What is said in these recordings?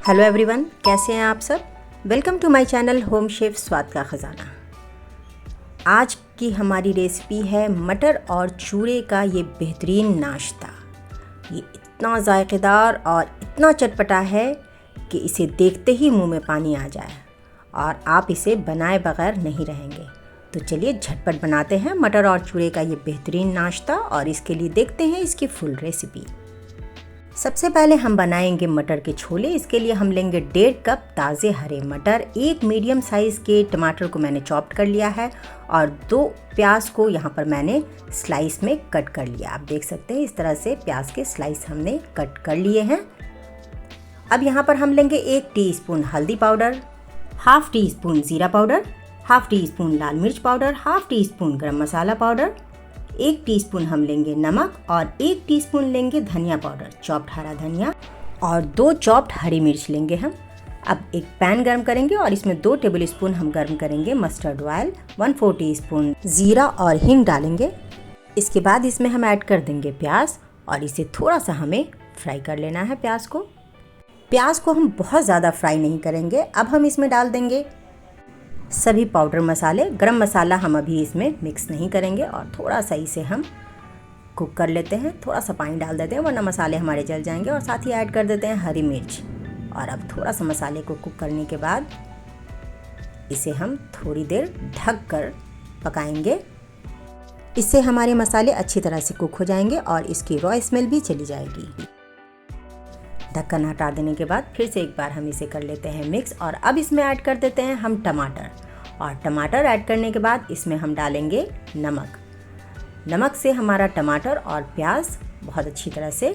Hello everyone, कैसे हैं आप सब। Welcome to my channel home chef स्वाद का ख़ज़ाना। आज की हमारी रेसिपी है मटर और चूरे का ये बेहतरीन नाश्ता। ये इतना जायकेदार और इतना चटपटा है कि इसे देखते ही मुंह में पानी आ जाए और आप इसे बनाए बगैर नहीं रहेंगे। तो चलिए झटपट बनाते हैं मटर और चूरे का ये बेहतरीन नाश्ता और इसके लिए देखते हैं इसकी फुल रेसिपी। सबसे पहले हम बनाएंगे मटर के छोले। इसके लिए हम लेंगे 1.5 कप ताज़े हरे मटर, एक मीडियम साइज़ के टमाटर को मैंने चॉप्ड कर लिया है और 2 प्याज को यहाँ पर मैंने स्लाइस में कट कर लिया। आप देख सकते हैं इस तरह से प्याज के स्लाइस हमने कट कर लिए हैं। अब यहाँ पर हम लेंगे 1 टीस्पून हल्दी पाउडर, हाफ टी स्पून ज़ीरा पाउडर, हाफ टी स्पून लाल मिर्च पाउडर, हाफ टी स्पून गरम मसाला पाउडर, 1 टीस्पून हम लेंगे नमक और 1 टीस्पून लेंगे धनिया पाउडर, चॉप्ड हरा धनिया, और 2 चॉप्ड हरी मिर्च लेंगे हम। अब एक पैन गर्म करेंगे और इसमें 2 टेबल स्पून हम गर्म करेंगे मस्टर्ड ऑयल, 1/4 टीस्पून ज़ीरा और हींग डालेंगे। इसके बाद इसमें हम ऐड कर देंगे प्याज और इसे थोड़ा सा हमें फ्राई कर लेना है। प्याज को हम बहुत ज़्यादा फ्राई नहीं करेंगे। अब हम इसमें डाल देंगे सभी पाउडर मसाले। गरम मसाला हम अभी इसमें मिक्स नहीं करेंगे और थोड़ा सा इसे हम कुक कर लेते हैं। थोड़ा सा पानी डाल देते हैं वरना मसाले हमारे जल जाएंगे, और साथ ही ऐड कर देते हैं हरी मिर्च। और अब थोड़ा सा मसाले को कुक करने के बाद इसे हम थोड़ी देर ढक कर पकाएंगे। इससे हमारे मसाले अच्छी तरह से कुक हो जाएंगे और इसकी रॉ स्मेल भी चली जाएगी। ढक्कन हटा देने के बाद फिर से एक बार हम इसे कर लेते हैं मिक्स। और अब इसमें ऐड कर देते हैं हम टमाटर, और टमाटर ऐड करने के बाद इसमें हम डालेंगे नमक। नमक से हमारा टमाटर और प्याज बहुत अच्छी तरह से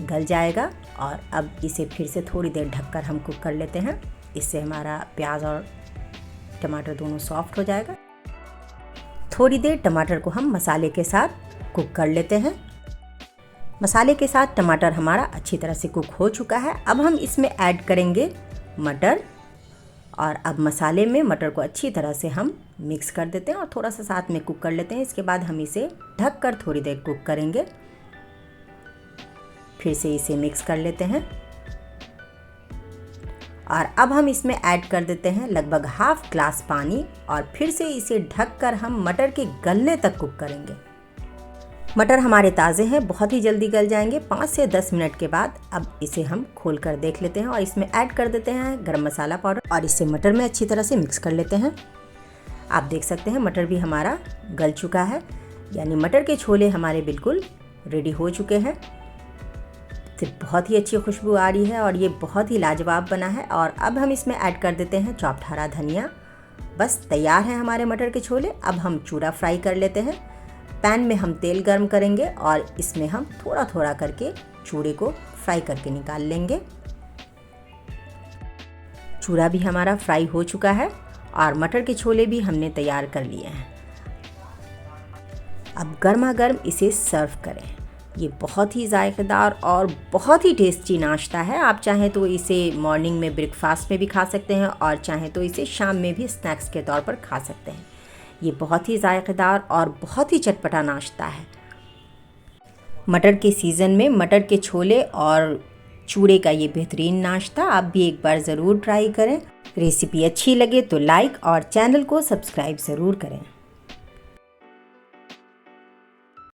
गल जाएगा। और अब इसे फिर से थोड़ी देर ढककर हम कुक कर लेते हैं। इससे हमारा प्याज और टमाटर दोनों सॉफ्ट हो जाएगा। थोड़ी देर टमाटर को हम मसाले के साथ कुक कर लेते हैं। मसाले के साथ टमाटर हमारा अच्छी तरह से कुक हो चुका है। अब हम इसमें ऐड करेंगे मटर, और अब मसाले में मटर को अच्छी तरह से हम मिक्स कर देते हैं और थोड़ा सा साथ में कुक कर लेते हैं। इसके बाद हम इसे ढक कर थोड़ी देर कुक करेंगे। फिर से इसे मिक्स कर लेते हैं और अब हम इसमें ऐड कर देते हैं लगभग हाफ ग्लास पानी, और फिर से इसे ढक कर हम मटर के गलने तक कुक करेंगे। मटर हमारे ताज़े हैं, बहुत ही जल्दी गल जाएंगे। 5 से 10 मिनट के बाद अब इसे हम खोल कर देख लेते हैं और इसमें ऐड कर देते हैं गरम मसाला पाउडर और इससे मटर में अच्छी तरह से मिक्स कर लेते हैं। आप देख सकते हैं मटर भी हमारा गल चुका है, यानी मटर के छोले हमारे बिल्कुल रेडी हो चुके हैं। इससे बहुत ही अच्छी खुशबू आ रही है और ये बहुत ही लाजवाब बना है। और अब हम इसमें ऐड कर देते हैं चॉप्ड हरा धनिया। बस तैयार है हमारे मटर के छोले। अब हम चूरा फ्राई कर लेते हैं। पैन में हम तेल गर्म करेंगे और इसमें हम थोड़ा थोड़ा करके चूरे को फ्राई करके निकाल लेंगे। चूरा भी हमारा फ्राई हो चुका है और मटर के छोले भी हमने तैयार कर लिए हैं। अब गर्मा गर्म इसे सर्व करें। ये बहुत ही जायकेदार और बहुत ही टेस्टी नाश्ता है। आप चाहें तो इसे मॉर्निंग में ब्रेकफास्ट में भी खा सकते हैं और चाहें तो इसे शाम में भी स्नैक्स के तौर पर खा सकते हैं। ये बहुत ही जायकेदार और बहुत ही चटपटा नाश्ता है। मटर के सीज़न में मटर के छोले और चूरे का ये बेहतरीन नाश्ता आप भी एक बार ज़रूर ट्राई करें। रेसिपी अच्छी लगे तो लाइक और चैनल को सब्सक्राइब ज़रूर करें।